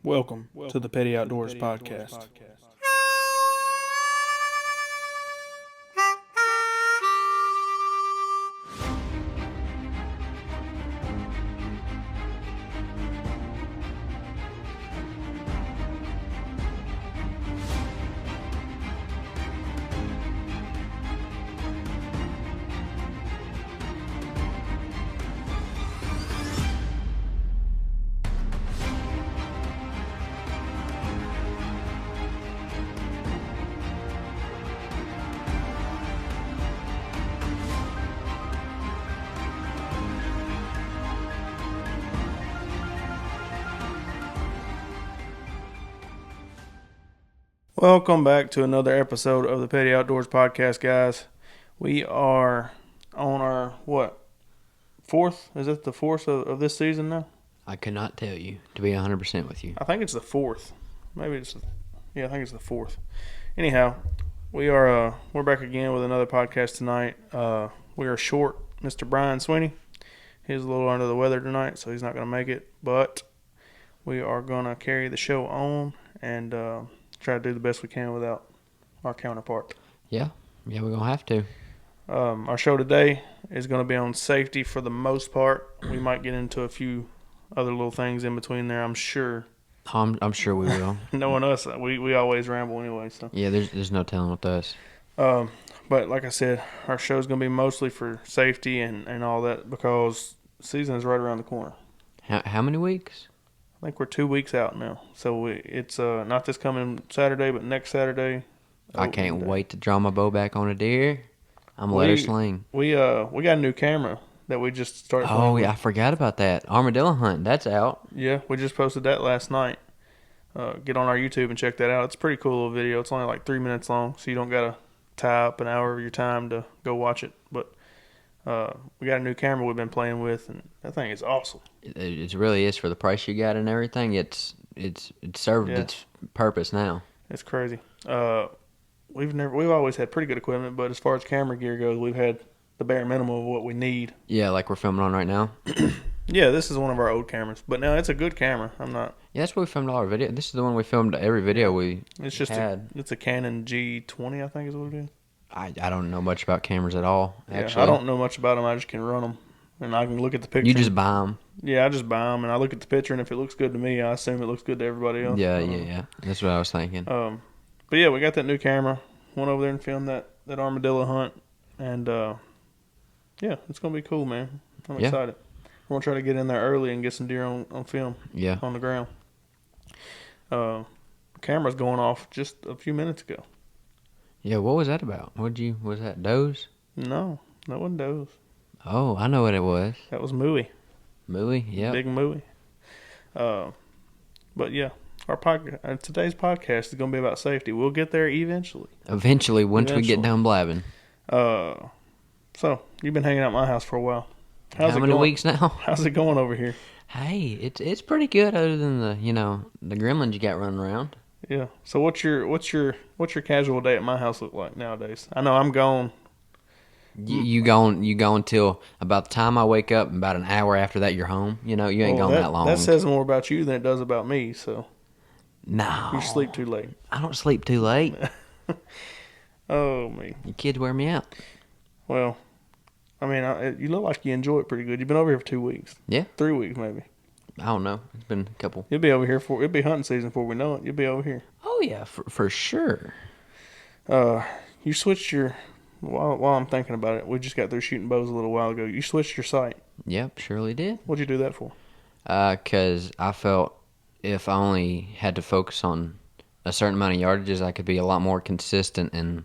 Welcome to the Petty Outdoors Podcast. Welcome back to another episode of the Petty Outdoors Podcast, guys. We are on our, fourth? Is it the fourth of this season now? I could not tell you, to be 100% with you. I think it's the fourth. Maybe it's, I think it's the fourth. Anyhow, we're back again with another podcast tonight. We are short Mr. Brian Sweeney. He's a little under the weather tonight, so he's not going to make it. But we are going to carry the show on and try to do the best we can without our counterpart. Yeah, we're going to have to. Our show today is going to be on safety for the most part. We might get into a few other little things in between there, I'm sure. I'm sure we will. Knowing us, we always ramble anyway. So Yeah, there's no telling with us. But like I said, our show is going to be mostly for safety and all that because the season is right around the corner. How many weeks? I think we're 2 weeks out now. So it's not this coming Saturday, but next Saturday. I can't wait to draw my bow back on a deer. I'm going to let her sling. We got a new camera that we just started playing Oh, with. yeah, I forgot about that. Armadillo hunt, that's out. Yeah, we just posted that last night. Get on our YouTube and check that out. It's a pretty cool little video. It's only like 3 minutes long, so you don't got to tie up an hour of your time to go watch it. But we got a new camera we've been playing with, and that thing is awesome. It really is for the price you got and everything. It's served its purpose now. It's crazy. We've always had pretty good equipment, but as far as camera gear goes, we've had the bare minimum of what we need. Yeah, like we're filming on right now. Yeah, this is one of our old cameras, but now it's a good camera. Yeah, that's what we filmed all our video. This is the one we filmed every video we It's just had. it's a Canon G20, I think is what it is. I don't know much about cameras at all, actually. Yeah, I don't know much about them. I just can run them, and I can look at the picture. You just buy them. Yeah, I just buy them, and I look at the picture, and if it looks good to me, I assume it looks good to everybody else. Yeah. That's what I was thinking. But yeah, we got that new camera. Went over there and filmed that armadillo hunt, and yeah, it's gonna be cool, man. I'm excited. We're gonna try to get in there early and get some deer on film. Yeah. On the ground. Camera's going off just a few minutes ago. Yeah, what was that about? Was that does? No, that wasn't does. Oh, I know what it was. That was mooey. Mooey, yeah. Big mooey. But yeah, today's podcast is gonna be about safety. We'll get there eventually. Eventually, once we get done blabbing. So you've been hanging out at my house for a while. How many weeks now? How's it going over here? Hey, it's pretty good other than the gremlins you got running around. Yeah. So what's your casual day at my house look like nowadays? I know I'm gone. You going till about the time I wake up, and about an hour after that you're home. You ain't gone that long. That says more about you than it does about me. So no, you sleep too late. I don't sleep too late. Oh me. You kids wear me out. Well, I mean, you look like you enjoy it pretty good. You've been over here for 2 weeks. Yeah. 3 weeks maybe. I don't know. It's been a couple. You'll be over here it'll be hunting season before we know it. You'll be over here. Oh yeah, for sure. You switched your. While I'm thinking about it, we just got through shooting bows a little while ago. You switched your sight. Yep, surely did. What'd you do that for? 'Cause I felt if I only had to focus on a certain amount of yardages, I could be a lot more consistent and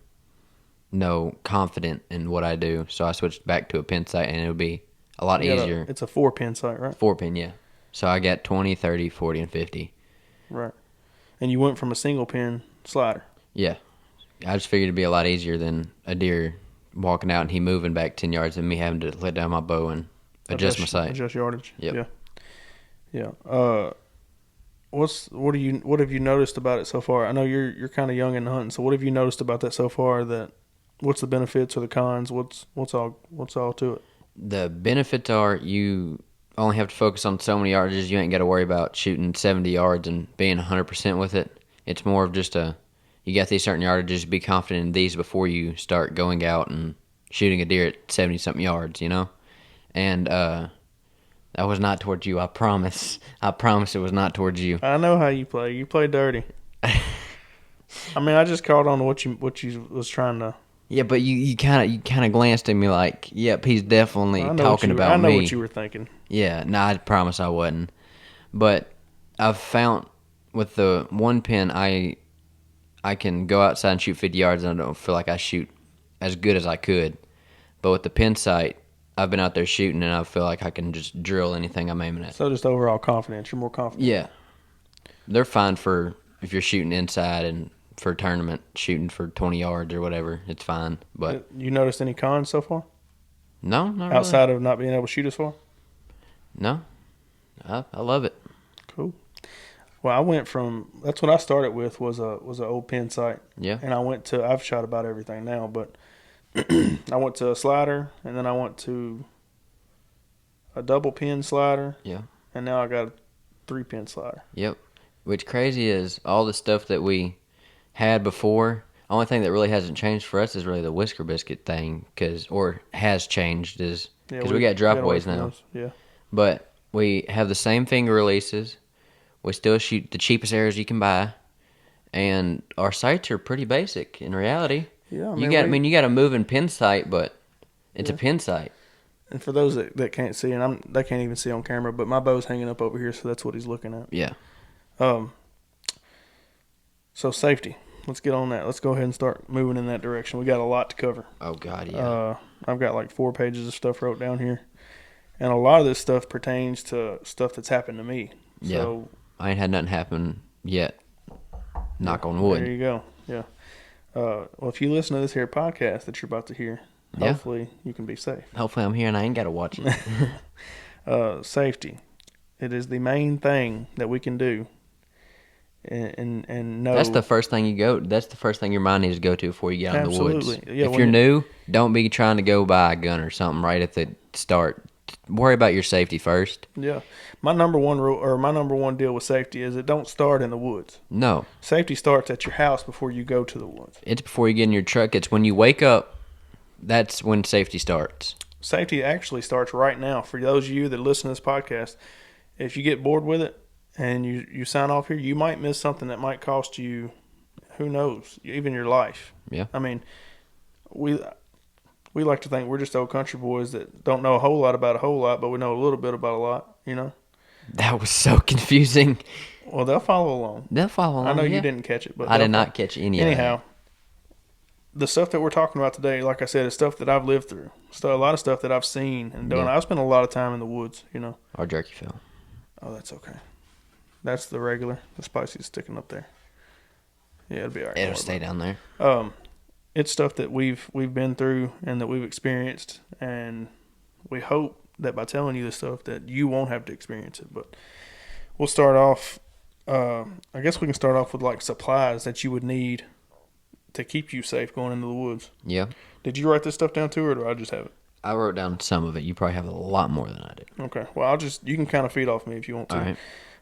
confident in what I do. So I switched back to a pin sight, and it would be a lot easier. It's a 4-pin sight, right? 4-pin, yeah. So I got 20, 30, 40, and 50. Right. And you went from a single pin slider. Yeah. I just figured it'd be a lot easier than a deer walking out and he moving back 10 yards and me having to let down my bow and adjust my sight. Adjust yardage. Yep. Yeah. What have you noticed about it so far? I know you're kind of young in hunting, so what have you noticed about that so far? What's the benefits or the cons? What's all to it? The benefits are you only have to focus on so many yardages. You ain't got to worry about shooting 70 yards and being 100% with it. It's more of just you got these certain yardages, be confident in these before you start going out and shooting a deer at 70-something yards, you know? And that was not towards you, I promise. I promise it was not towards you. I know how you play. You play dirty. I mean, I just caught on to what you was trying to. Yeah, but you kind of glanced at me like, yep, he's definitely talking about I know me. what you were thinking. Yeah, no, I promise I wasn't. But I've found with the one pin, I can go outside and shoot 50 yards, and I don't feel like I shoot as good as I could. But with the pin sight, I've been out there shooting, and I feel like I can just drill anything I'm aiming at. So just overall confidence. You're more confident. Yeah. They're fine for if you're shooting inside and for a tournament, shooting for 20 yards or whatever. It's fine. But You noticed any cons so far? no, not really. Outside of not being able to shoot as far? No. I love it. Cool. Well, I went from that's what I started with was a old pin sight. Yeah. And I've shot about everything now, but I went to a slider, and then I went to a double pin slider. Yeah. And now I got a 3-pin slider. Yep. Which crazy is all the stuff that we had before. Only thing that really hasn't changed for us is really the whisker biscuit thing, or has changed is because we got dropaways now. Yeah. But we have the same finger releases. We still shoot the cheapest arrows you can buy, and our sights are pretty basic in reality. Yeah, you got a moving pin sight, but it's a pin sight. And for those that can't see, and they can't even see on camera, but my bow's hanging up over here, so that's what he's looking at. Yeah. So safety. Let's get on that. Let's go ahead and start moving in that direction. We got a lot to cover. Oh God, yeah. I've got like 4 pages of stuff wrote down here, and a lot of this stuff pertains to stuff that's happened to me. Yeah. So I ain't had nothing happen yet. Knock on wood. there you go. Yeah. Well, if you listen to this here podcast that you're about to hear, Yeah. hopefully you can be safe. Hopefully I'm here and I ain't got to watch it. Safety. It is the main thing that we can do. And know. That's the first thing That's the first thing your mind needs to go to before you get out in the woods. Absolutely. Yeah, if you're new, don't be trying to go buy a gun or something right at the start. Worry about your safety first. Yeah. My number one rule, or my number one deal with safety is it don't start in the woods. No. Safety starts at your house before you go to the woods. It's before you get in your truck. It's when you wake up. That's when safety starts. Safety actually starts right now. For those of you that listen to this podcast, if you get bored with it and you sign off here, you might miss something that might cost you, who knows, even your life. Yeah. I mean, we like to think we're just old country boys that don't know a whole lot about a whole lot, but we know a little bit about a lot, you know? That was so confusing. Well, they'll follow along. They'll follow along. I know yeah. you didn't catch it, but I did not catch any of that. Anyhow, the stuff that we're talking about today, like I said, is stuff that I've lived through. So a lot of stuff that I've seen and done. Yeah. I've spent a lot of time in the woods, you know. Our jerky fell. Oh, that's okay. That's the regular. The spicy's sticking up there. Yeah, it'll be all right. It'll stay down there. It's stuff that we've been through and that we've experienced, and we hope that by telling you this stuff that you won't have to experience it. But we'll start off. I guess we can start off with like supplies that you would need to keep you safe going into the woods. Yeah. Did you write this stuff down too, or do I just have it? I wrote down some of it. You probably have a lot more than I did. Okay. Well, you can kind of feed off me if you want to.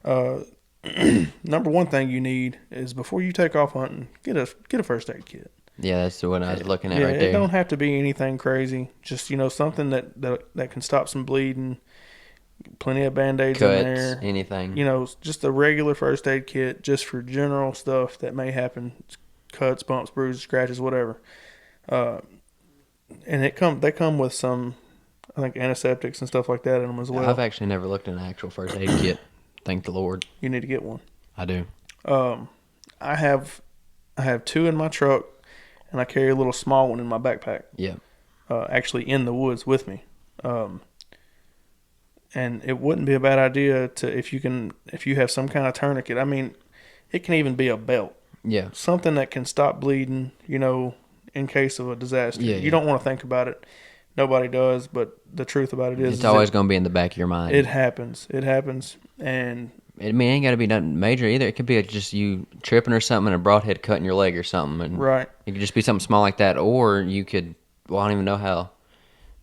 All right. Number one thing you need is before you take off hunting, get a first aid kit. Yeah, that's the one I was looking at Yeah, right there. it don't have to be anything crazy. Just, something that can stop some bleeding. Plenty of Band-Aids Cuts, in there. anything. Just a regular first aid kit just for general stuff that may happen. Cuts, bumps, bruises, scratches, whatever. And they come with some, I think, antiseptics and stuff like that in them as well. I've actually never looked at an actual first aid kit. Thank the Lord. You need to get one. I do. I have 2 in my truck, and I carry a little small one in my backpack. Yeah. Actually in the woods with me. And it wouldn't be a bad idea if you have some kind of tourniquet. I mean, it can even be a belt. Yeah. Something that can stop bleeding, in case of a disaster. Yeah, You don't want to think about it. Nobody does, but the truth about it is It's always going to be in the back of your mind. it happens. It happens. And I mean, it ain't got to be nothing major either. It could be just you tripping or something and a broadhead cutting your leg or something. And right. it could just be something small like that. Or you could, I don't even know how.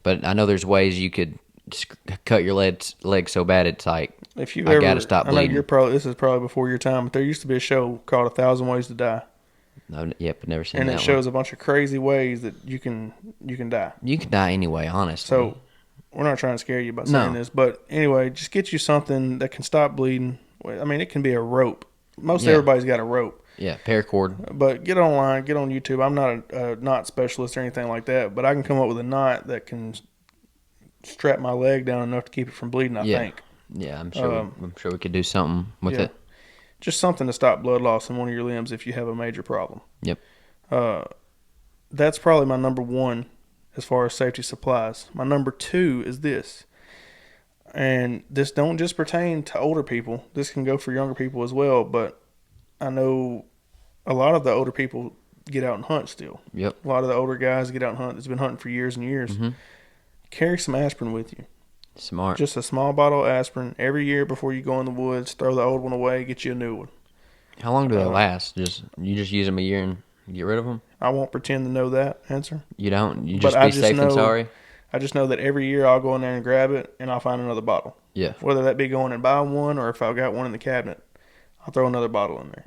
But I know there's ways you could cut your leg so bad it's like If you've I ever, gotta stop I know bleeding. you're probably this is probably before your time, but there used to be a show called A 1,000 Ways to Die, Yep, never seen and it that one. shows a bunch of crazy ways that you can die. You can die anyway, honestly. So we're not trying to scare you by saying No. this, but anyway, just get you something that can stop bleeding. I mean, it can be a rope. Most Yeah. everybody's got a rope, Yeah, paracord. but get online, get on YouTube. I'm not a knot specialist or anything like that, but I can come up with a knot that can strap my leg down enough to keep it from bleeding. I Yeah. think Yeah, I'm sure we could do something with yeah. it. Just something to stop blood loss in one of your limbs if you have a major problem. Yep. Uh, that's probably my number one as far as safety supplies. My number two is this. And this don't just pertain to older people. This can go for younger people as well. But I know a lot of the older people get out and hunt still. Yep. A lot of the older guys get out and hunt. It's been hunting for years and years. Mm-hmm. Carry some aspirin with you. Smart. Just a small bottle of aspirin every year before you go in the woods. Throw the old one away. Get you a new one. How long do they last? You just use them a year and get rid of them? I won't pretend to know that answer. You don't? You But just I be just safe and know- sorry? I just know that every year I'll go in there and grab it, and I'll find another bottle. Yeah. Whether that be going and buying one, or if I've got one in the cabinet, I'll throw another bottle in there.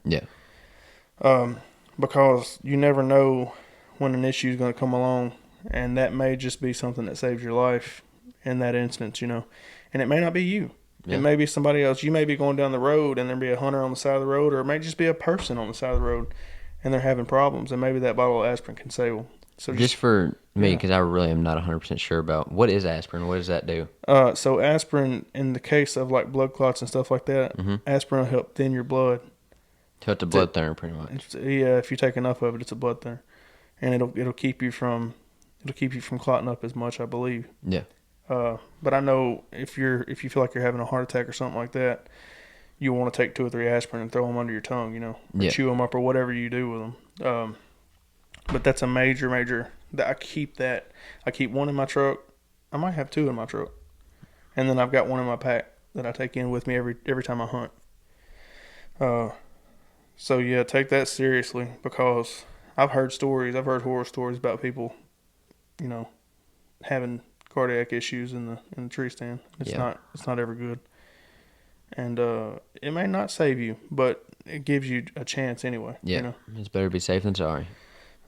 Yeah. Because you never know when an issue is going to come along, and that may just be something that saves your life in that instance, you know. And it may not be you. Yeah. It may be somebody else. You may be going down the road, and there be a hunter on the side of the road, or it may just be a person on the side of the road, and they're having problems, and maybe that bottle of aspirin can save them. So Just for me, yeah. because I really am not 100% sure about what is aspirin. What does that do? So aspirin, in the case of like blood clots and stuff like that, Mhm. aspirin will help thin your blood. Cut the blood thinner, pretty much. Yeah, if you take enough of it, it's a blood thinner, and it'll keep you from clotting up as much, I believe. Yeah. But I know if you feel like you're having a heart attack or something like that, you want to take 2 or 3 aspirin and throw them under your tongue, you know, or Yeah. chew them up or whatever you do with them. But that's a major. I keep that. I keep one in my truck. I might have 2 in my truck, and then I've got one in my pack that I take in with me every time I hunt. So yeah, take that seriously, because I've heard horror stories about people, you know, having cardiac issues in the tree stand. It's Yeah. not ever good, and it may not save you, but it gives you a chance anyway. Yeah. You know? It's better be safe than sorry.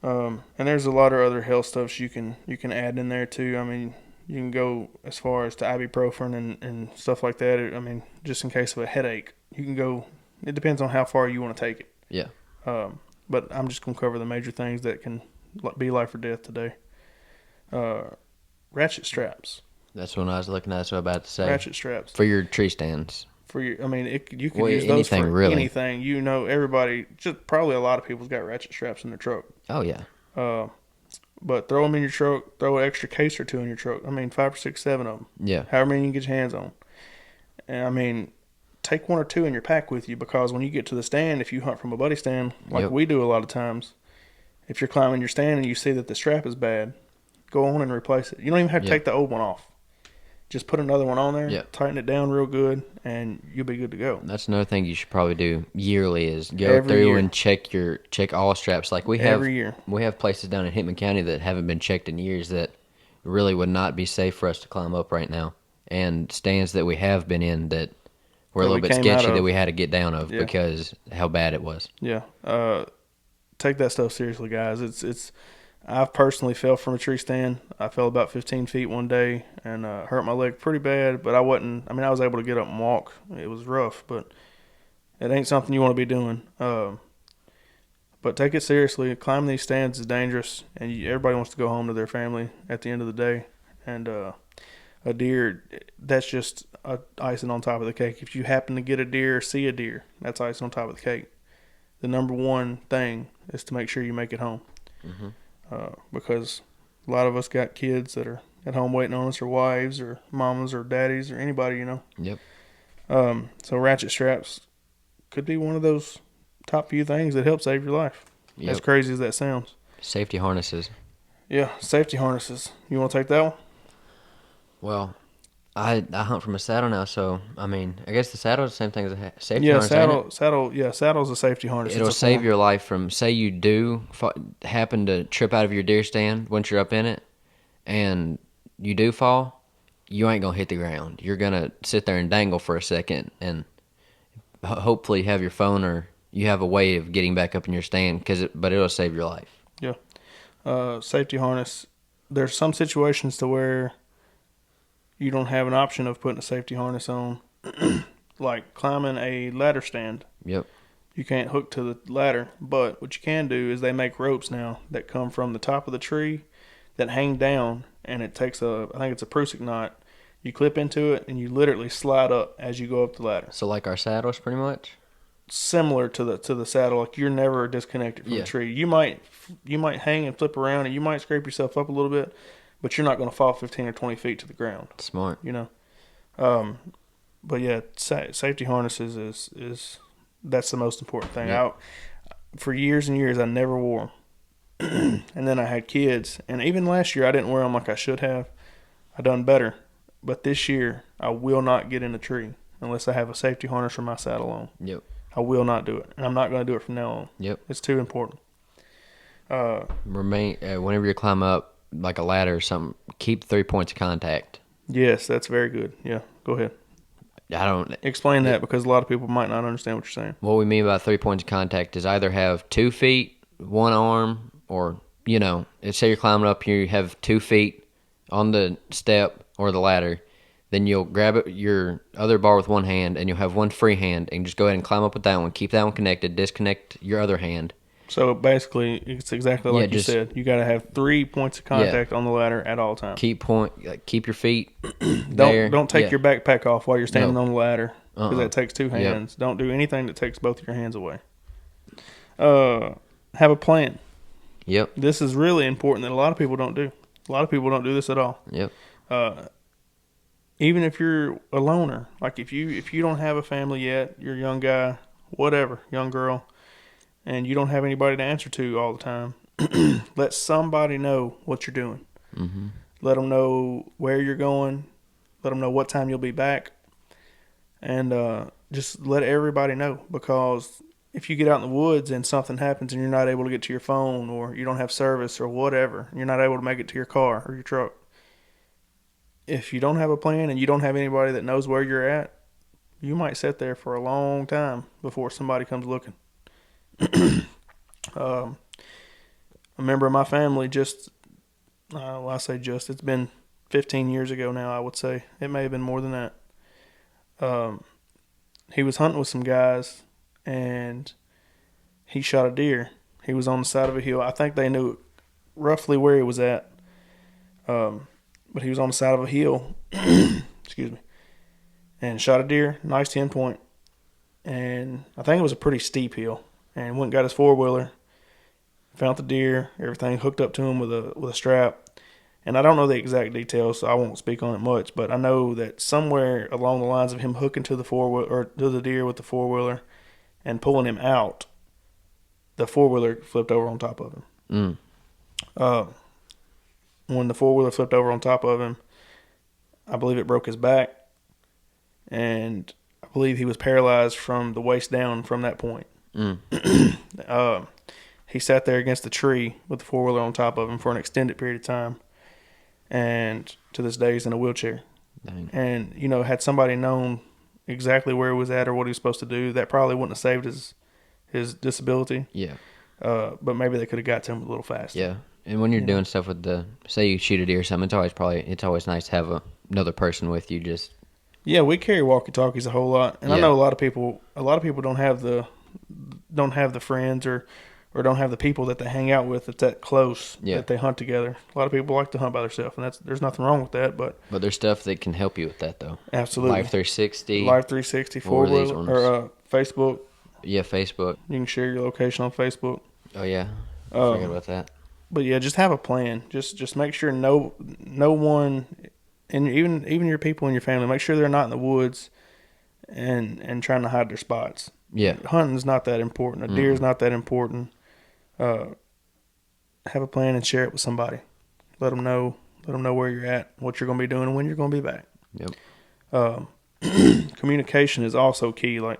And there's a lot of other health stuffs you can add in there too. I mean, you can go as far as to ibuprofen and stuff like that. I mean, just in case of a headache, you can go. It depends on how far you want to take it. Yeah. But I'm just gonna cover the major things that can be life or death today. Ratchet straps. That's what I was looking at. That's what I'm about to say. Ratchet straps For your tree stands. for your. I mean, you could Well, use those anything, for really. anything. You know, everybody. Just probably a lot of people's got ratchet straps in their truck. Oh, yeah. But throw them in your truck. Throw an extra case or 2 in your truck. I mean, 5 or 6, 7 of them. Yeah. However many you can get your hands on. And I mean, take 1 or 2 in your pack with you, because when you get to the stand, if you hunt from a buddy stand like Yep. we do a lot of times, if you're climbing your stand and you see that the strap is bad, go on and replace it. You don't even have to Yep. take the old one off. Just put another one on there, Yep. tighten it down real good, and you'll be good to go. That's another thing you should probably do yearly is go Every through year. and check all straps. Like we have Every year. we have places down in Hickman County that haven't been checked in years that really would not be safe for us to climb up right now. And stands that we have been in that were a That little we bit came sketchy out that of. we had to get down of Yeah. because how bad it was. Yeah. Take that stuff seriously, guys. It's. I've personally fell from a tree stand. I fell about 15 feet one day and hurt my leg pretty bad, but I wasn't. I mean, I was able to get up and walk. It was rough, but it ain't something you want to be doing. But take it seriously. Climbing these stands is dangerous, and everybody wants to go home to their family at the end of the day. And a deer, that's just icing on top of the cake. If you happen to get a deer or see a deer, that's icing on top of the cake. The number one thing is to make sure you make it home. Mhm. Because a lot of us got kids that are at home waiting on us, or wives, or mamas, or daddies, or anybody, you know. Yep. So ratchet straps could be one of those top few things that help save your life. Yep. As crazy as that sounds. Safety harnesses. Yeah, safety harnesses. You want to take that one? Well, I hunt from a saddle now, so I mean, I guess the saddle is the same thing as a safety Yeah, harness. ain't saddle's a safety harness. It'll It's a save form- your life from, say you do happen to trip out of your deer stand once you're up in it, and you do fall. you ain't gonna hit the ground. You're gonna sit there and dangle for a second, and hopefully have your phone or you have a way of getting back up in your stand, but it'll save your life. Yeah. Safety harness. There's some situations to where you don't have an option of putting a safety harness on, like climbing a ladder stand. Yep. You can't hook to the ladder, but what you can do is they make ropes now that come from the top of the tree that hang down, and it takes I think it's a Prusik knot. You clip into it, and you literally slide up as you go up the ladder. So like our saddles, pretty much. Similar to the saddle, like you're never disconnected from the tree. You might hang and flip around, and you might scrape yourself up a little bit, but you're not going to fall 15 or 20 feet to the ground. Smart. But yeah, safety harnesses is that's the most important thing. Yeah. For years and years, I never wore them, and then I had kids, and even last year I didn't wear them like I should have. I done better, but this year I will not get in a tree unless I have a safety harness for my saddle on. Yep. I will not do it, and I'm not going to do it from now on. Yep. It's too important. Whenever you climb up like a ladder or something, keep 3 points of contact. Yes, that's very good. Yeah, go ahead. I don't Explain that because a lot of people might not understand what you're saying. What we mean by 3 points of contact is either have 2 feet, 1 arm, or say you're climbing up here, you have 2 feet on the step or the ladder. Then you'll grab your other bar with one hand, and you'll have one free hand, and just go ahead and climb up with that one. Keep that one connected. Disconnect your other hand. So basically, it's exactly like you said. You got to have 3 points of contact on the ladder at all times. Keep your feet there. Don't take your backpack off while you're standing on the ladder because that takes 2 hands. Yep. Don't do anything that takes both of your hands away. Have a plan. Yep. This is really important that a lot of people don't do. A lot of people don't do this at all. Yep. Even if you're a loner, like if you don't have a family yet, you're a young guy, whatever, young girl, and you don't have anybody to answer to all the time, let somebody know what you're doing. Mm-hmm. Let them know where you're going. Let them know what time you'll be back. And just let everybody know, because if you get out in the woods and something happens and you're not able to get to your phone, or you don't have service or whatever, you're not able to make it to your car or your truck, if you don't have a plan and you don't have anybody that knows where you're at, you might sit there for a long time before somebody comes looking. A member of my family it's been 15 years ago now, I would say. It may have been more than that. He was hunting with some guys, and he shot a deer. He was on the side of a hill. I think they knew roughly where he was at. But he was on the side of a hill, excuse me, and shot a deer, nice 10 point. And I think it was a pretty steep hill. And went and got his 4-wheeler, found the deer, everything hooked up to him with a strap. And I don't know the exact details, so I won't speak on it much. But I know that somewhere along the lines of him hooking to the 4-wheeler or to the deer with the 4-wheeler and pulling him out, the 4-wheeler flipped over on top of him. When the 4-wheeler flipped over on top of him, I believe it broke his back, and I believe he was paralyzed from the waist down from that point. He sat there against the tree with the 4-wheeler on top of him for an extended period of time, and to this day he's in a wheelchair. Dang. And had somebody known exactly where he was at or what he was supposed to do, that probably wouldn't have saved his disability. Yeah. But maybe they could have got to him a little faster. Yeah. And when you're doing stuff with say you shoot a deer or something, it's always nice to have another person with you. Yeah, we carry walkie-talkies a whole lot, and I know a lot of people don't have the friends or don't have the people that they hang out with that's that close that they hunt together. A lot of people like to hunt by themselves, and there's nothing wrong with that. But there's stuff that can help you with that though. Absolutely, Life 360, 4-wheeler, or Facebook. Yeah, Facebook. You can share your location on Facebook. Oh yeah, forget about that. But yeah, just have a plan. Just make sure no one, and even your people in your family, make sure they're not in the woods and trying to hide their spots. Yeah, hunting's not that important. A deer's not that important. Have a plan and share it with somebody. Let them know where you're at, what you're going to be doing, and when you're going to be back. Yep. Communication is also key. Like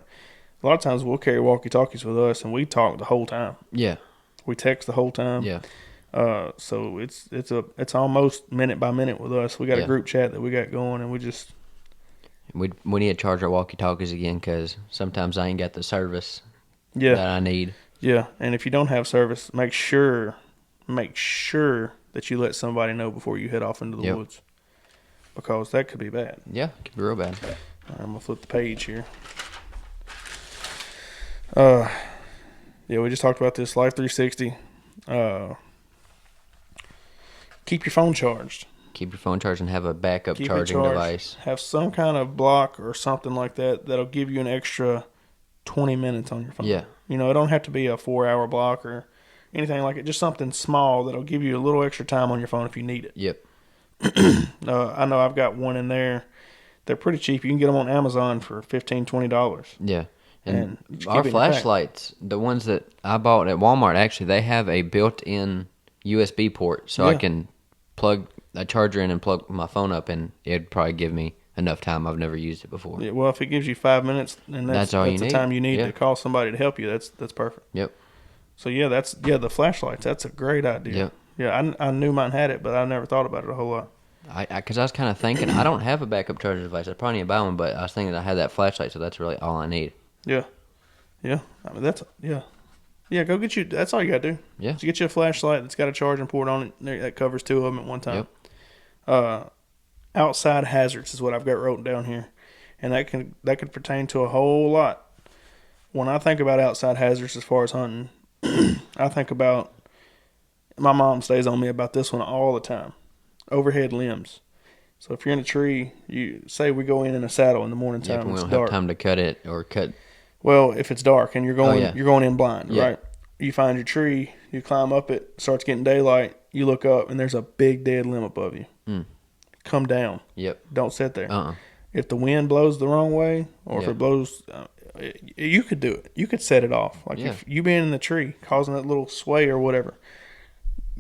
a lot of times we'll carry walkie-talkies with us, and we talk the whole time. Yeah. We text the whole time. Yeah. So it's almost minute by minute with us. We got a Yeah. group chat that we got going, and we just We need to charge our walkie-talkies again because sometimes I ain't got the service yeah that I need. yeah. And if you don't have service, make sure that you let somebody know before you head off into the Yep. woods, because that could be bad. Yeah, it could be real bad. I'm gonna flip the page here. Yeah, we just talked about this Life 360. Keep your phone charged. Keep your phone charged and have a backup Keep it charging charged. device. Have some kind of block or something like that that'll give you an extra 20 minutes on your phone. Yeah. You know, it don't have to be a 4-hour block or anything like it. Just something small that'll give you a little extra time on your phone if you need it. Yep. I know I've got one in there. They're pretty cheap. You can get them on Amazon for $15, $20. Yeah. And just our keep it in your pack. flashlights, the ones that I bought at Walmart, actually, they have a built-in USB port, so I Yeah. can plug a charger in and plug my phone up, and it'd probably give me enough time. I've never used it before. Yeah, well, if it gives you 5 minutes, and That's all you the need. time you need Yeah. to call somebody to help you, that's perfect. Yep. So yeah, the flashlights. That's a great idea. Yep. Yeah, I knew mine had it, but I never thought about it a whole lot. Because I was kind of thinking, I don't have a backup charger device. I probably need to buy one, but I was thinking I had that flashlight, so that's really all I need. Yeah, yeah. I mean yeah. Go get you. That's all you gotta do. Yeah. Just get you a flashlight that's got a charging port on it that covers 2 of them at one time. Yep. Outside hazards is what I've got written down here, and that could pertain to a whole lot. When I think about outside hazards as far as hunting, I think about my mom stays on me about this one all the time. Overhead limbs. So if you're in a tree, you say we go in a saddle in the morning Yep, time. and we It's don't dark. have time to cut it or cut. Well, if it's dark and you're going yeah. you're going in blind, Yeah. right? You find your tree, you climb up it, starts getting daylight, you look up and there's a big dead limb above you. Mm. Come down. Yep. Don't sit there. Uh-uh. If the wind blows the wrong way or if Yeah. it blows you could do it. You could set it off. Like Yeah. if you being in the tree causing that little sway or whatever.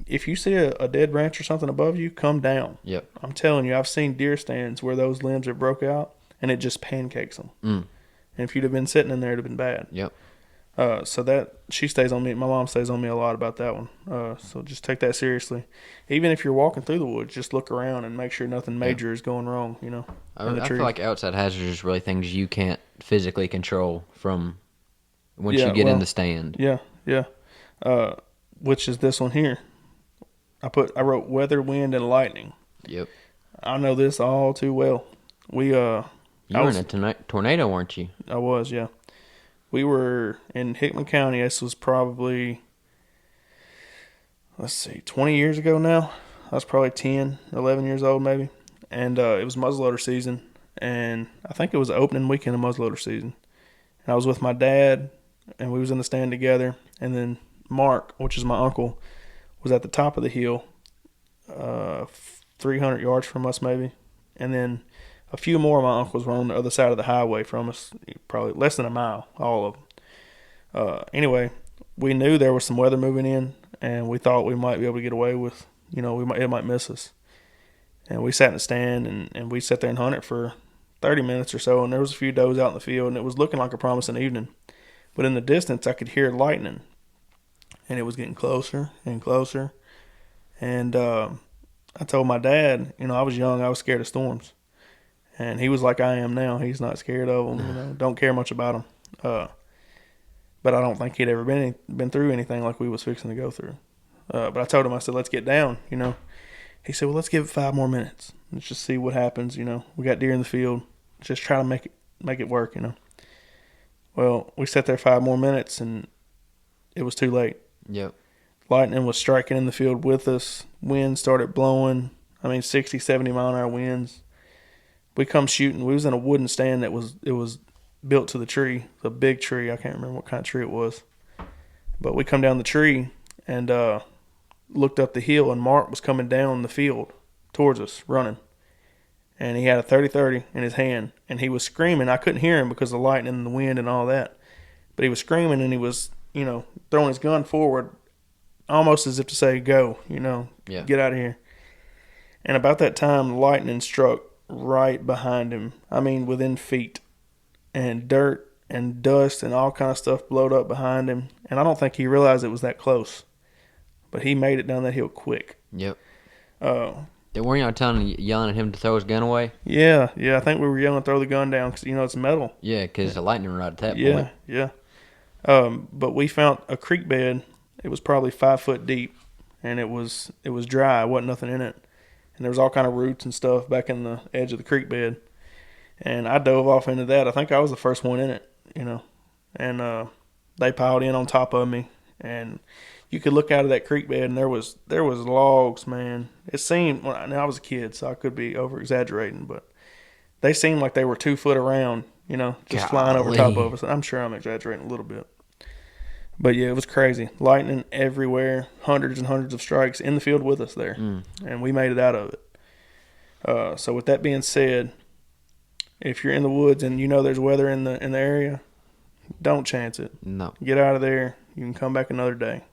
If you see a dead branch or something above you, come down. Yep. I'm telling you, I've seen deer stands where those limbs are broke out and it just pancakes them. Mm. And if you'd have been sitting in there, it'd have been bad. Yep. So that she stays on me. My mom stays on me a lot about that one. So just take that seriously. Even if you're walking through the woods, just look around and make sure nothing major is going wrong. You know, in the I trees. feel like outside hazards is really things you can't physically control from once Yeah, you get in well, the stand. Yeah. Which is this one here. I wrote weather, wind, and lightning. Yep. I know this all too well. We You were in a tornado, weren't you? I was, yeah. We were in Hickman County. This was probably, 20 years ago now. I was probably 10, 11 years old maybe. And it was muzzleloader season. And I think it was the opening weekend of muzzleloader season. And I was with my dad, and we was in the stand together. And then Mark, which is my uncle, was at the top of the hill, 300 yards from us maybe. And then a few more of my uncles were on the other side of the highway from us, probably less than a mile, all of them. Anyway, we knew there was some weather moving in, and we thought we might be able to get away with, it might miss us. And we sat in the stand, and we sat there and hunted for 30 minutes or so, and there was a few does out in the field, and it was looking like a promising evening. But in the distance, I could hear lightning, and it was getting closer and closer. And I told my dad, I was young, I was scared of storms. And he was like I am now. He's not scared of them. Don't care much about them. But I don't think he'd ever been through anything like we was fixing to go through. But I told him, I said, let's get down. He said, well, let's give it 5 more minutes. Let's just see what happens. We got deer in the field. Just try to make it work. Well, we sat there 5 more minutes, and it was too late. Yep. Lightning was striking in the field with us. Wind started blowing. 60, 70 mile an hour winds. We come shooting. We was in a wooden stand that was built to the tree, a big tree. I can't remember what kind of tree it was, but we come down the tree and looked up the hill, and Mark was coming down the field towards us, running, and he had a 30-30 in his hand, and he was screaming. I couldn't hear him because of the lightning and the wind and all that, but he was screaming, and he was throwing his gun forward, almost as if to say, "Go, Yeah. get out of here." And about that time, lightning struck right behind him. Within feet. And dirt and dust and all kind of stuff blowed up behind him. And I don't think he realized it was that close. but he made it down that hill quick. Yep. Uh, Weren't y'all yelling at him to throw his gun away? yeah. I think we were yelling, throw the gun down because it's metal. Yeah, because the lightning rod at that point. Yeah. But we found a creek bed. It was probably 5 foot deep, and it was dry. Wasn't nothing in it, and there was all kind of roots and stuff back in the edge of the creek bed. And I dove off into that. I think I was the first one in it, and they piled in on top of me, and you could look out of that creek bed, and there was logs, man. It seemed, I was a kid, so I could be over exaggerating, but they seemed like they were 2 foot around, just flying over top of us. I'm sure I'm exaggerating a little bit. But yeah, it was crazy. Lightning everywhere, hundreds and hundreds of strikes in the field with us there, and we made it out of it. So with that being said, if you're in the woods and there's weather in the area, don't chance it. No. Get out of there. You can come back another day.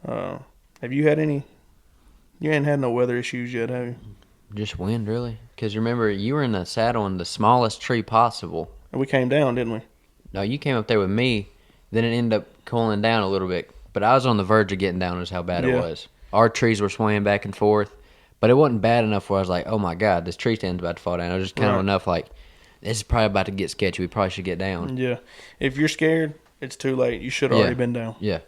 Have you had any? You ain't had no weather issues yet, have you? Just wind, really. Because remember, you were in the saddle in the smallest tree possible. We came down, didn't we? No, you came up there with me. Then it ended up cooling down a little bit. But I was on the verge of getting down is how bad it was. Our trees were swaying back and forth. But it wasn't bad enough where I was like, oh my God, this tree stand's about to fall down. It was just kind of enough like, this is probably about to get sketchy. We probably should get down. Yeah. If you're scared, it's too late. You should have already been down. Yeah.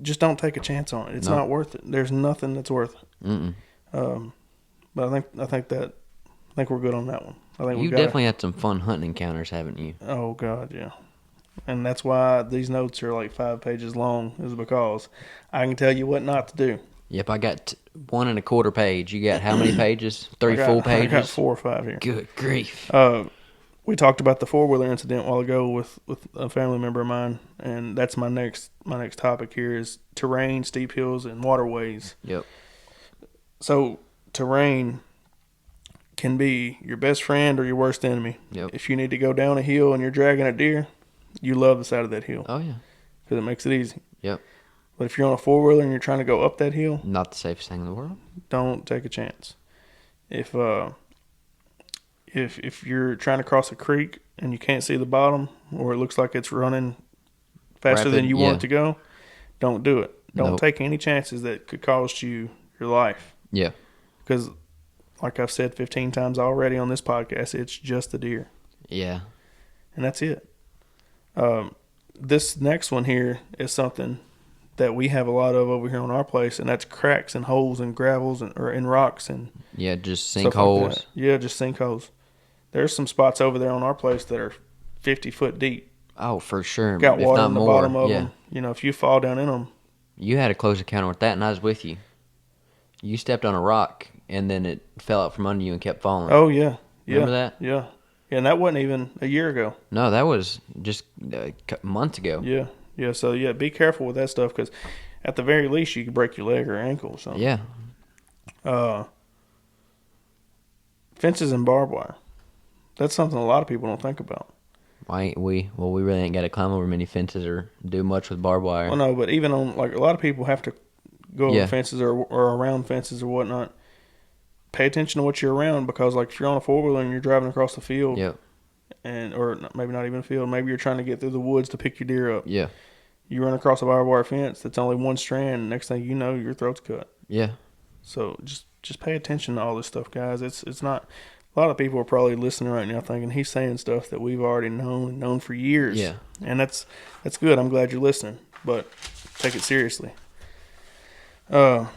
Just don't take a chance on it. It's not worth it. There's nothing that's worth it. But I think we're good on that one. I think you definitely had some fun hunting encounters, haven't you? Oh God, yeah. And that's why these notes are like 5 pages long, is because I can tell you what not to do. Yep, I got 1 1/4 page. You got how many pages? 3 full pages? I got 4 or 5 here. Good grief. We talked about the 4-wheeler incident a while ago with a family member of mine, and that's my next topic here is terrain, steep hills, and waterways. Yep. So terrain can be your best friend or your worst enemy. Yep. If you need to go down a hill and you're dragging a deer, you love the side of that hill. Oh, yeah. Because it makes it easy. Yep. But if you're on a 4-wheeler and you're trying to go up that hill, not the safest thing in the world. Don't take a chance. If you're trying to cross a creek and you can't see the bottom, or it looks like it's running faster than you want it to go, don't do it. Don't take any chances that could cost you your life. Yeah. Because, like I've said 15 times already on this podcast, it's just a deer. Yeah. And that's it. This next one here is something that we have a lot of over here on our place, and that's cracks and holes and gravels or in rocks and just sinkholes. Like yeah, just sinkholes. There's some spots over there on our place that are 50 foot deep. Oh, for sure. Got if water not in the more, bottom of them. If you fall down in them. You had a close encounter with that, and I was with you. You stepped on a rock, and then it fell out from under you and kept falling. Oh, yeah. Remember that? Yeah. And that wasn't even a year ago. No, that was just months ago. Yeah. Yeah, so, be careful with that stuff, because at the very least, you could break your leg or ankle or something. Yeah. Fences and barbed wire. That's something a lot of people don't think about. Why ain't we? Well, we really ain't got to climb over many fences or do much with barbed wire. Well, no, but even on, like, a lot of people have to go over fences or around fences or whatnot. Pay attention to what you're around, because, like, if you're on a 4-wheeler and you're driving across the field, or maybe not even a field, maybe you're trying to get through the woods to pick your deer up. Yeah. You run across a barbed wire fence that's only one strand, and next thing you know, your throat's cut. Yeah. So just pay attention to all this stuff, guys. It's not. A lot of people are probably listening right now thinking he's saying stuff that we've already known for years. Yeah. And that's good. I'm glad you're listening, but take it seriously. That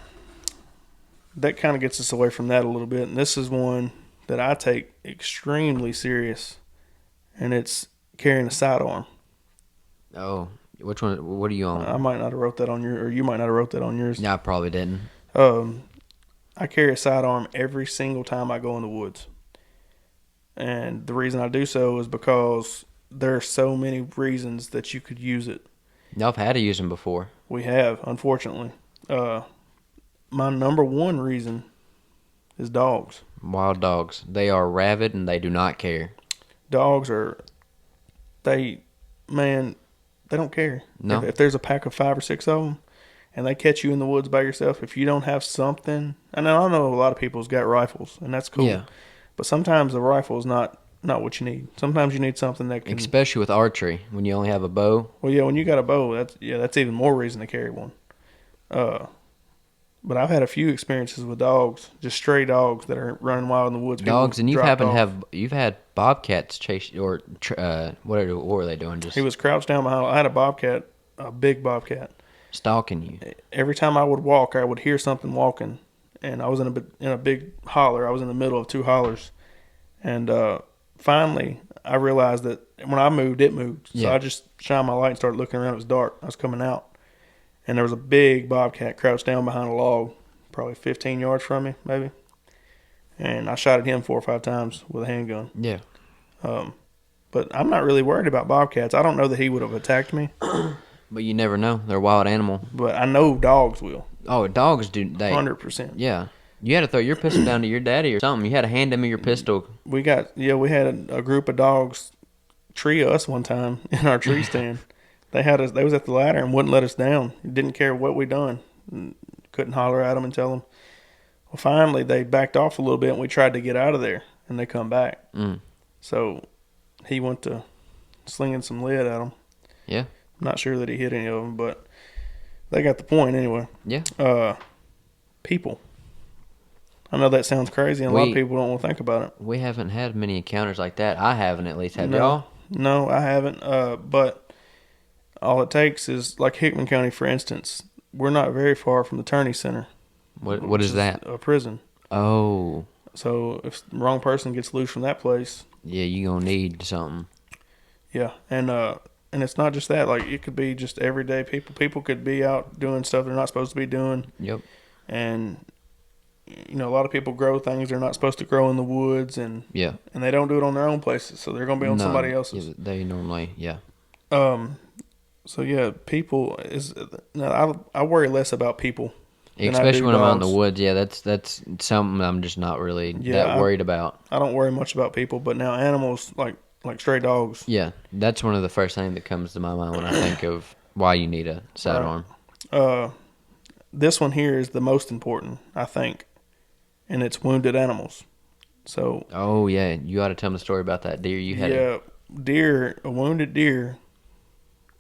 kind of gets us away from that a little bit, and this is one that I take extremely serious, and it's carrying a sidearm. Oh, which one? What are you on? I might not have wrote that on or you might not have wrote that on yours. Yeah, I probably didn't. I carry a sidearm every single time I go in the woods. And the reason I do so is because there are so many reasons that you could use it. No, I've had to use them before. We have, unfortunately. My number one reason is dogs. Wild dogs. They are rabid and they do not care. Dogs they don't care. No. If there's a pack of 5 or 6 of them and they catch you in the woods by yourself, if you don't have something, and I know a lot of people's got rifles, and that's cool. Yeah. But sometimes the rifle is not not what you need. Sometimes you need something that can. Especially with archery, when you only have a bow. Well, yeah, when you got a bow, that's even more reason to carry one. But I've had a few experiences with dogs, just stray dogs that are running wild in the woods. Dogs, and You've had bobcats chase or what were they doing? Just He was crouched down behind. I had a bobcat, a big bobcat. stalking you. Every time I would walk, I would hear something walking, and I was in a big holler. I was in the middle of two hollers, and finally I realized that when I moved, it moved. So Yeah. I just shined my light and started looking around. It was dark. I was coming out, and there was a big bobcat crouched down behind a log, probably 15 yards from me, maybe. And I shot at him 4 or 5 times with a handgun. Yeah. But I'm not really worried about bobcats. I don't know that he would have attacked me, But you never know. They're a wild animal. but I know dogs will. Oh, dogs do. They 100%. Yeah. You had to throw your pistol down to your daddy or something. You had to hand him your pistol. We had a group of dogs tree us one time in our tree stand. They had us. They was at the ladder and wouldn't let us down. Didn't care what we done. Couldn't holler at them and tell them. Well, finally they backed off a little bit and we tried to get out of there and they come back. Mm. So he went to slinging some lead at them. Yeah. I'm not sure that he hit any of them, but they got the point anyway. Yeah. People. I know that sounds crazy, and a lot of We- people don't want to think about it. We haven't had many encounters like that. I haven't, at least. Have No. y'all? No, I haven't. But all it takes is, like Hickman County, for instance, we're not very far from the Turney Center. What which is that? A prison. Oh. So if the wrong person gets loose from that place, Yeah, you gonna need something. yeah, and it's not just that. Like it could be just everyday people. People could be out doing stuff they're not supposed to be doing, Yep. and a lot of people grow things they're not supposed to grow in the woods, and Yeah. they don't do it on their own places, so they're gonna be on No, somebody else's. yeah, they normally, yeah. So yeah, people is. No, I worry less about people. than I Especially do when I'm out in the dogs. woods. Yeah, that's something I'm just not really Yeah, that worried about. I don't worry much about people, but now animals like stray dogs. Yeah, that's one of the first things that comes to my mind when I think of why you need a sidearm. This one here is the most important, I think, and it's wounded animals. So Oh yeah, you ought to tell me the story about that deer you had. yeah, a wounded deer.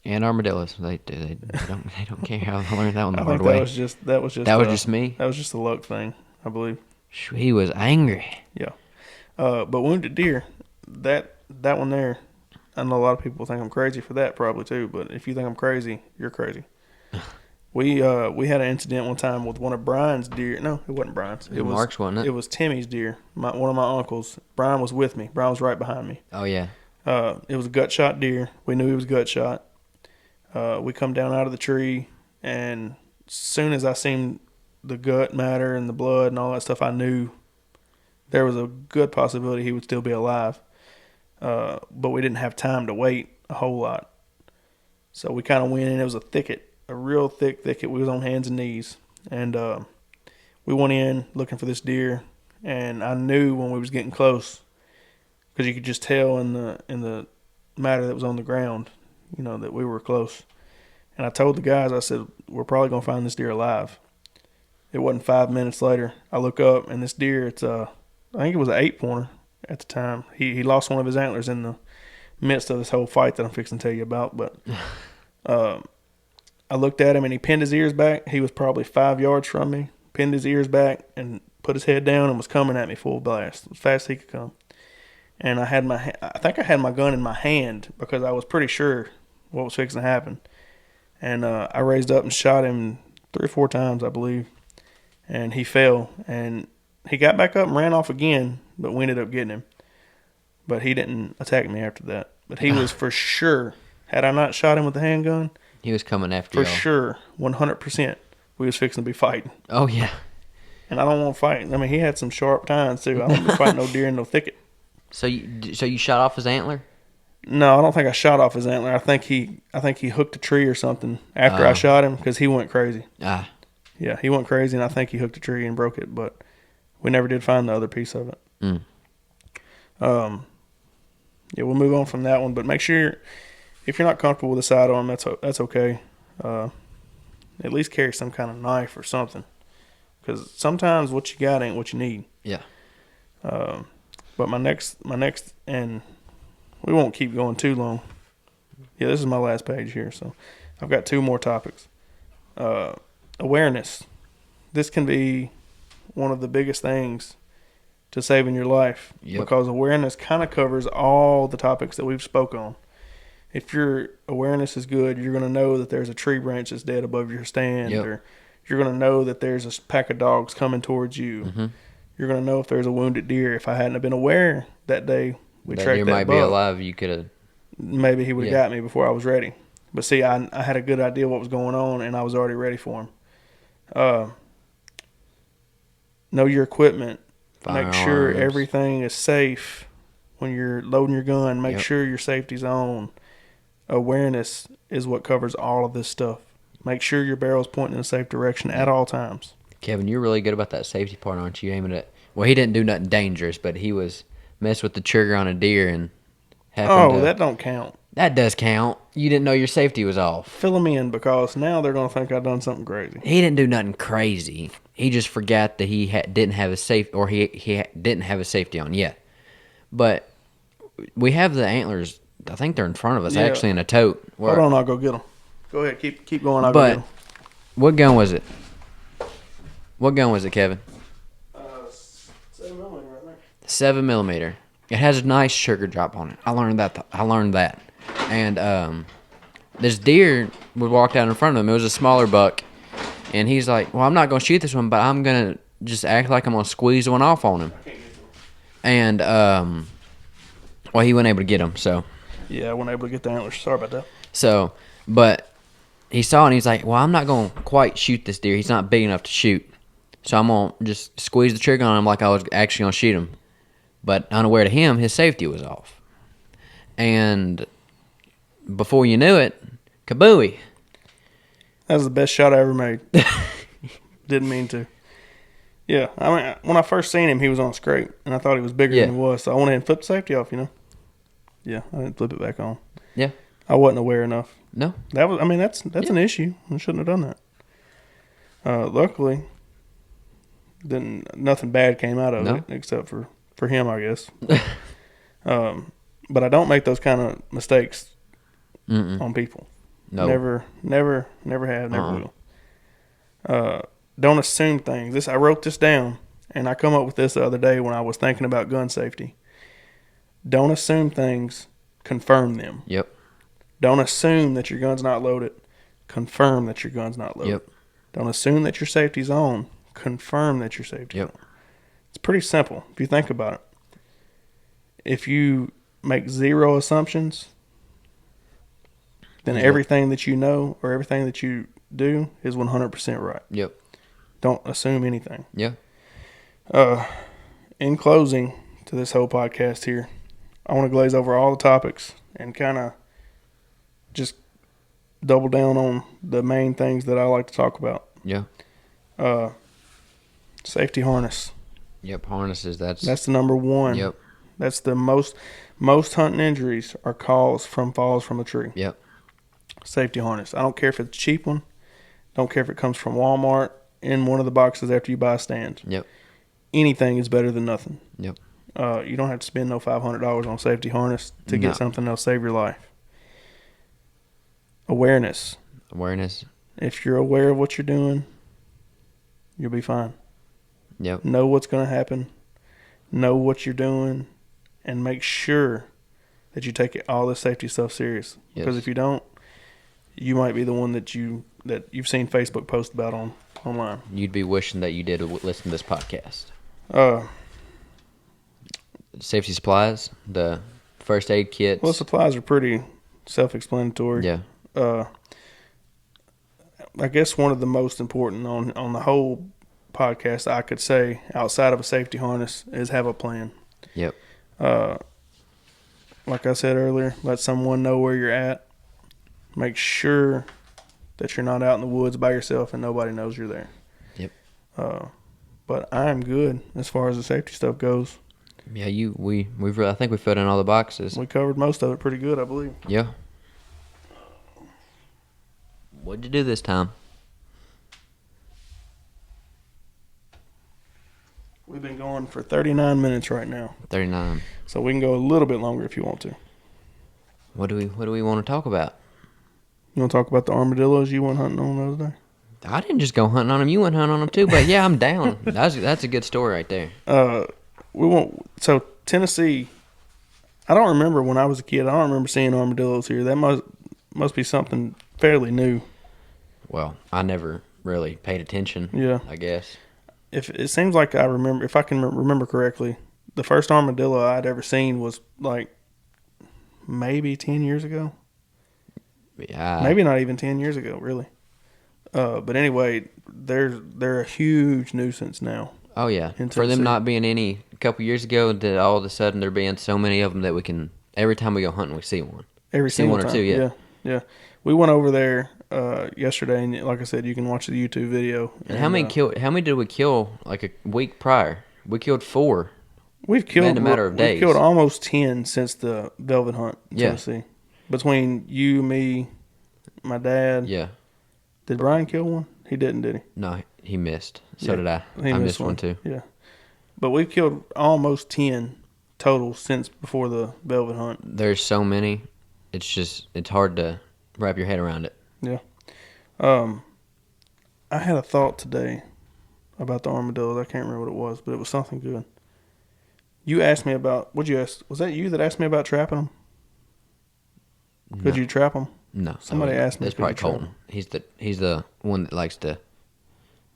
And armadillos. They don't care. I learned that one the I hard think that way. was just That was just me. That was just a luck thing, I believe. He was angry. Yeah. But wounded deer, that one there, I know a lot of people think I'm crazy for that probably too, but if you think I'm crazy, you're crazy. We had an incident one time with one of Brian's deer. No, it wasn't Brian's. It was Mark's, wasn't it? It was Timmy's deer. One of my uncles. Brian was with me. Brian was right behind me. Oh yeah. It was a gut shot deer. We knew he was gut shot. We come down out of the tree, and as soon as I seen the gut matter and the blood and all that stuff, I knew there was a good possibility he would still be alive. But we didn't have time to wait a whole lot. So we kind of went in. It was a thicket, a real thick thicket. We was on hands and knees. And we went in looking for this deer. And I knew when we was getting close, because you could just tell in the matter that was on the ground, that we were close. And I told the guys, I said, we're probably going to find this deer alive. It wasn't 5 minutes later. I look up, and this deer, I think it was an 8-pointer at the time. He lost one of his antlers in the midst of this whole fight that I'm fixing to tell you about. But I looked at him, and he pinned his ears back. He was probably 5 yards from me, pinned his ears back, and put his head down and was coming at me full blast, as fast as he could come. And I think I had my gun in my hand because I was pretty sure what was fixing to happen. And I raised up and shot him 3 or 4 times, I believe. And he fell. And he got back up and ran off again, but we ended up getting him. But he didn't attack me after that. But he was for sure, had I not shot him with the handgun, He was coming after for y'all. sure, 100%, we was fixing to be fighting. Oh yeah. And I don't want to fight. I mean, he had some sharp tines, too. I don't be fighting no deer in no thicket. So you shot off his antler? No, I don't think I shot off his antler. I think he hooked a tree or something after I shot him because he went crazy. Ah. Yeah, he went crazy, and I think he hooked a tree and broke it, but we never did find the other piece of it. Mm. Yeah, we'll move on from that one, but make sure if you're not comfortable with a sidearm, that's okay. At least carry some kind of knife or something, because sometimes what you got ain't what you need. Yeah. But my next, and we won't keep going too long. Yeah, this is my last page here, so I've got 2 more topics. Awareness. This can be one of the biggest things to saving your life because awareness kind of covers all the topics that we've spoke on. If your awareness is good, you're going to know that there's a tree branch that's dead above your stand, or you're going to know that there's a pack of dogs coming towards you. Mm-hmm. You're going to know if there's a wounded deer. If I hadn't have been aware that day, we that tracked deer that might buck, be alive. You could have. maybe he would have got me before I was ready. But see, I had a good idea what was going on, and I was already ready for him. Know your equipment. Make sure Firearms. everything is safe when you're loading your gun. Make sure your safety's on. Awareness is what covers all of this stuff. Make sure your barrel's pointing in a safe direction at all times. Kevin, you're really good about that safety part, aren't you? Aiming at. Well, he didn't do nothing dangerous, but he was messed with the trigger on a deer and happened to. That don't count. That does count. You didn't know your safety was off. Fill them in, because now they're going to think I've done something crazy. He didn't do nothing crazy. He just forgot that he didn't have his safe, or he didn't have his safety on yet. But we have the antlers. I think they're in front of us, actually, in a tote. Hold on, I'll go get them. Go ahead, keep going. I'll go get them. What gun was it? What gun was it, Kevin? 7mm, I think. 7mm. It has a nice sugar drop on it. I learned that. And this deer would walk out in front of him. It was a smaller buck. And he's like, well, I'm not going to shoot this one, but I'm going to just act like I'm going to squeeze one off on him. And, well, he wasn't able to get him, so. Yeah, I wasn't able to get the antlers. Sorry about that. So, but he saw it and he's like, well, I'm not going to quite shoot this deer. He's not big enough to shoot. So I'm going to just squeeze the trigger on him like I was actually going to shoot him. But unaware to him, his safety was off. And before you knew it, kabooey. That was the best shot I ever made. Didn't mean to. Yeah, I mean, when I first seen him, he was on a scrape, and I thought he was bigger than he was, so I went ahead and flipped the safety off, Yeah, I didn't flip it back on. Yeah. I wasn't aware enough. No. That's an issue. I shouldn't have done that. Luckily, nothing bad came out of it, except for him, I guess. But I don't make those kind of mistakes on people. No. Never have, never will. Don't assume things. I wrote this down, and I come up with this the other day when I was thinking about gun safety. Don't assume things, confirm them. Yep. Don't assume that your gun's not loaded, confirm that your gun's not loaded. Yep. Don't assume that your safety's on, confirm that your safety's on. It's pretty simple if you think about it. If you make 0 assumptions, then everything that you know or everything that you do is 100% right. Yep. Don't assume anything. Yeah. In closing to this whole podcast here, I want to glaze over all the topics and kind of just double down on the main things that I like to talk about. Yeah. Safety harness. Yep. Harnesses. That's the number one. Yep. That's the most hunting injuries are caused from falls from a tree. Yep. Safety harness. I don't care if it's a cheap one. Don't care if it comes from Walmart in one of the boxes after you buy a stand. Yep. Anything is better than nothing. Yep. You don't have to spend no $500 on safety harness to get something that'll save your life. Awareness. If you're aware of what you're doing, you'll be fine. Yep. Know what's going to happen. Know what you're doing, and make sure that you take all this safety stuff serious. Yes. Because if you don't, you might be the one that you've seen Facebook post about online. You'd be wishing that you did listen to this podcast. Safety supplies, the first aid kits. Well, supplies are pretty self-explanatory. Yeah. I guess one of the most important on the whole podcast, I could say, outside of a safety harness, is have a plan. Yep. Like I said earlier, let someone know where you're at. Make sure that you're not out in the woods by yourself and nobody knows you're there. Yep. But I'm good as far as the safety stuff goes. Yeah, I think we filled in all the boxes. We covered most of it pretty good, I believe. Yeah. What'd you do this time? We've been going on for 39 minutes right now. 39. So we can go a little bit longer if you want to. What do we want to talk about? You want to talk about the armadillos you went hunting on the other day? I didn't just go hunting on them. You went hunting on them too. But yeah, I'm down. That's a good story right there. So Tennessee, I don't remember when I was a kid. I don't remember seeing armadillos here. That must be something fairly new. Well, I never really paid attention. Yeah. I guess. If it seems like I remember, if I can remember correctly, the first armadillo I'd ever seen was like maybe 10 years ago. Yeah. Maybe not even 10 years ago, really. But anyway, they're a huge nuisance now. Oh yeah. In For them Tennessee. not being any a couple years ago, that all of a sudden there being so many of them that we can every time we go hunting we see one. Every See single one or time. two, yeah. We went over there yesterday, and like I said, you can watch the YouTube video. And how many did we kill like a week prior? We killed 4. We've killed in a matter of We've days. killed almost 10 since the velvet hunt in Yeah. Tennessee. Between you, me, my dad. Yeah. Did Brian kill one? He didn't, did he? No, he missed. So Yeah, did I. He I missed one too. Yeah. But we've killed almost 10 total since before the velvet hunt. There's so many. It's hard to wrap your head around it. Yeah. I had a thought today about the armadillos. I can't remember what it was, but it was something good. You asked me about, what'd you ask? Was that you that asked me about trapping them? Could you trap them? No. Somebody asked me. That's could you probably trap Colton. He's the one that likes to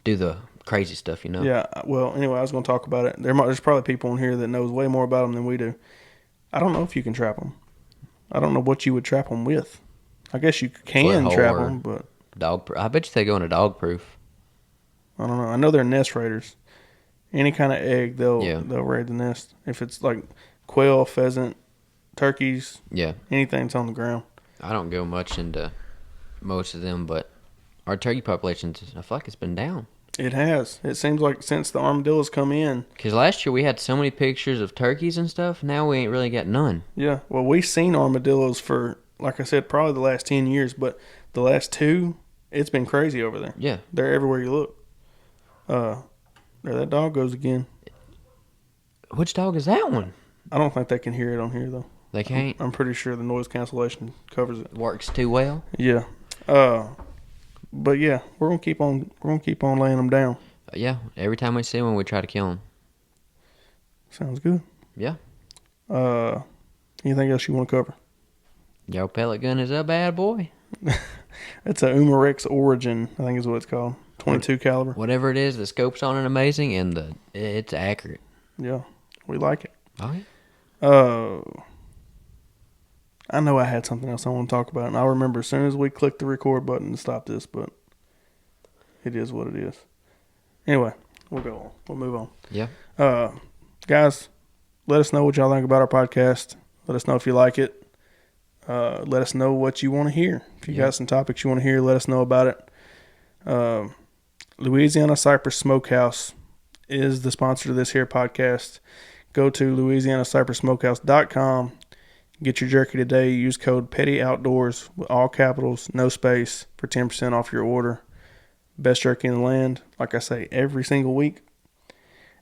do the crazy stuff, you know. Yeah, well, anyway, I was going to talk about it. There's probably people in here that knows way more about them than we do. I don't know if you can trap them. I don't know what you would trap them with. I guess you can Foot trap hole or them, but dog. I bet you they go into dog proof. I don't know. I know they're nest raiders. Any kind of egg, they'll raid the nest. If it's like quail, pheasant, turkeys, Yeah. anything that's on the ground. I don't go much into most of them, but our turkey population, I feel like it's been down. It has. It seems like since the armadillos come in. Because last year we had so many pictures of turkeys and stuff. Now we ain't really got none. Yeah. Well, we've seen armadillos for, like I said, probably the last 10 years, but the last 2, it's been crazy over there. Yeah. They're everywhere you look. There that dog goes again. Which dog is that one? I don't think they can hear it on here, though. They can't. I'm pretty sure the noise cancellation covers it. Works too well. Yeah. But yeah, we're gonna keep on laying them down. Yeah. Every time we see one, we try to kill them. Sounds good. Yeah. Anything else you want to cover? Your pellet gun is a bad boy. It's a Umarex Origin, I think is what it's called. 22 caliber. Whatever it is, the scope's on it amazing, and it's accurate. Yeah, we like it. Oh yeah. I know I had something else I want to talk about, and I'll remember as soon as we click the record button to stop this, but it is what it is. Anyway, we'll go on. We'll move on. Yeah. Guys, let us know what y'all think about our podcast. Let us know if you like it. Let us know what you want to hear. If you got some topics you want to hear, let us know about it. Louisiana Cypress Smokehouse is the sponsor of this here podcast. Go to LouisianaCypressSmokehouse.com. Get your jerky today. Use code PETTYOutdoors with all capitals, no space, for 10% off your order. Best jerky in the land, like I say, every single week.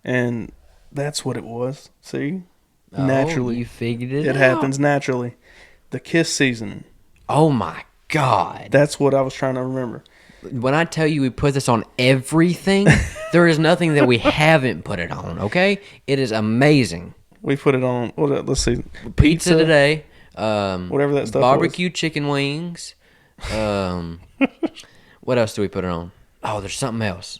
And that's what it was. See? Naturally. You figured it out. It happens naturally. The kiss season. Oh my God. That's what I was trying to remember. When I tell you we put this on everything, there is nothing that we haven't put it on, okay? It is amazing. We put it on, let's see. Pizza today. Whatever that stuff barbecue chicken wings. What else do we put it on? Oh, there's something else.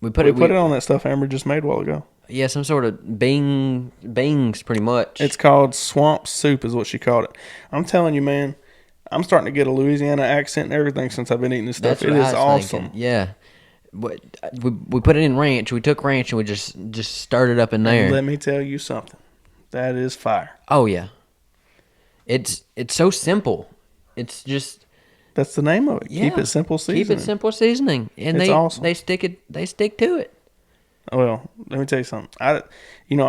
We put it on that stuff Amber just made a while ago. Yeah, some sort of beans, pretty much. It's called swamp soup is what she called it. I'm telling you, man, I'm starting to get a Louisiana accent and everything since I've been eating this stuff. That's It what is I was awesome. thinking. Yeah. But we put it in ranch. We took ranch and we just stirred it up in there. Let me tell you something. That is fire. Oh yeah. It's so simple. It's just That's the name of it. yeah, Keep it simple seasoning. Keep it simple seasoning, and It's awesome. they stick to it. Well, let me tell you something. I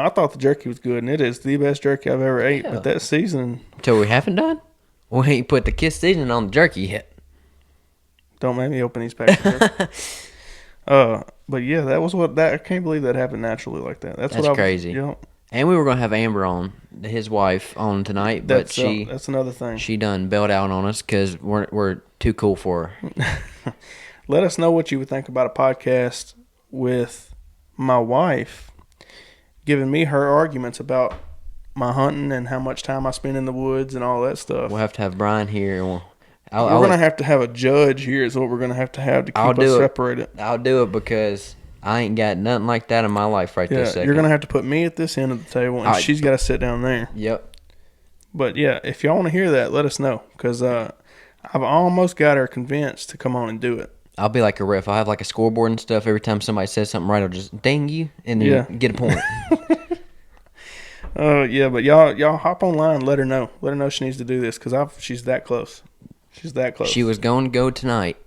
thought the jerky was good, and it is the best jerky I've ever ate. Yeah. But that seasoning, So we haven't done. We ain't put the kiss seasoning on the jerky yet. don't make me open these packs of jerky. But yeah, that was what that I can't believe that happened naturally like that. That's That's what I was, crazy. you know, And we were gonna have Amber on, his wife, on tonight, but that's another thing. she done bailed out on us because we're too cool for her. Let us know what you would think about a podcast with my wife giving me her arguments about my hunting and how much time I spend in the woods and all that stuff. We'll have to have Brian here. And we're gonna have to have a judge here. Is what we're gonna have to keep us separated. I'll do it because I ain't got nothing like that in my life right this second. You're gonna have to put me at this end of the table, and she's got to sit down there. Yep. But yeah, if y'all want to hear that, let us know because I've almost got her convinced to come on and do it. I'll be like a ref. I'll have like a scoreboard and stuff. Every time somebody says something right, I'll just ding you and then you get a point. Yeah, but y'all hop online. Let her know. Let her know she needs to do this because she's that close. She's that close. She was going to go tonight.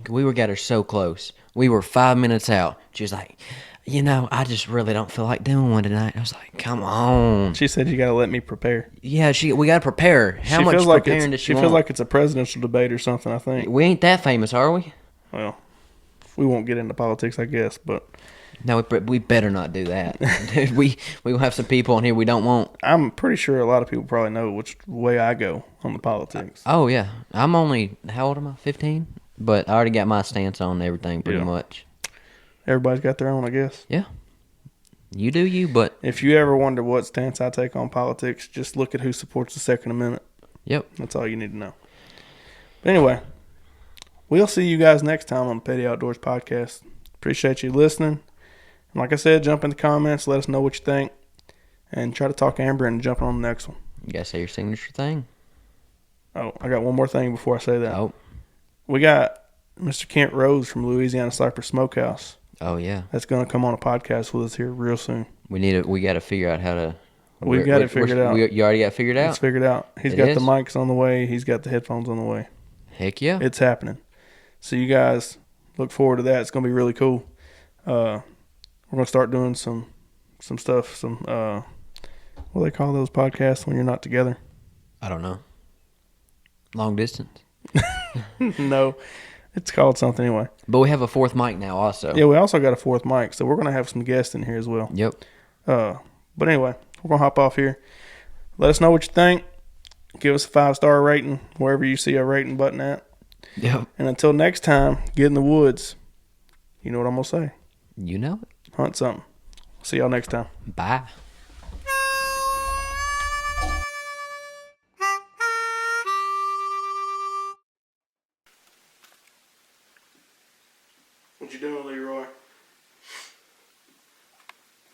We got her so close. We were 5 minutes out. She was like, I just really don't feel like doing one tonight. I was like, come on. She said you got to let me prepare. Yeah, we got to prepare. How much preparing does she want? She feels like it's a presidential debate or something, I think. We ain't that famous, are we? Well, we won't get into politics, I guess, but... No, we better not do that. Dude, we will have some people on here we don't want. I'm pretty sure a lot of people probably know which way I go on the politics. Oh, yeah. I'm only, how old am I, 15? But I already got my stance on everything pretty much. Everybody's got their own, I guess. Yeah. You do you, but... If you ever wonder what stance I take on politics, just look at who supports the Second Amendment. Yep. That's all you need to know. But anyway, we'll see you guys next time on the Petty Outdoors Podcast. Appreciate you listening. And like I said, jump in the comments. Let us know what you think. And try to talk Amber and jump on the next one. You got to say your signature thing. Oh, I got one more thing before I say that. Oh. We got Mr. Kent Rose from Louisiana Cypress Smokehouse. Oh, yeah. That's going to come on a podcast with us here real soon. We got to figure out how to... We've got it figured out. You already got it figured out? It's figured out. He's got the mics on the way. He's got the headphones on the way. Heck yeah. It's happening. So you guys look forward to that. It's going to be really cool. We're going to start doing some stuff, what do they call those podcasts when you're not together? I don't know. Long distance? No, it's called something anyway. But we have a fourth mic now also. Yeah, we also got a fourth mic, so we're going to have some guests in here as well. Yep. But anyway, we're going to hop off here. Let us know what you think. Give us a 5-star rating wherever you see a rating button at. Yep. And until next time, get in the woods. You know what I'm going to say. You know it. Hunt something. See y'all next time. Bye. What you doing, Leroy?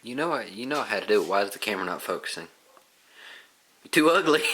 You know how to do it. Why is the camera not focusing? You're too ugly.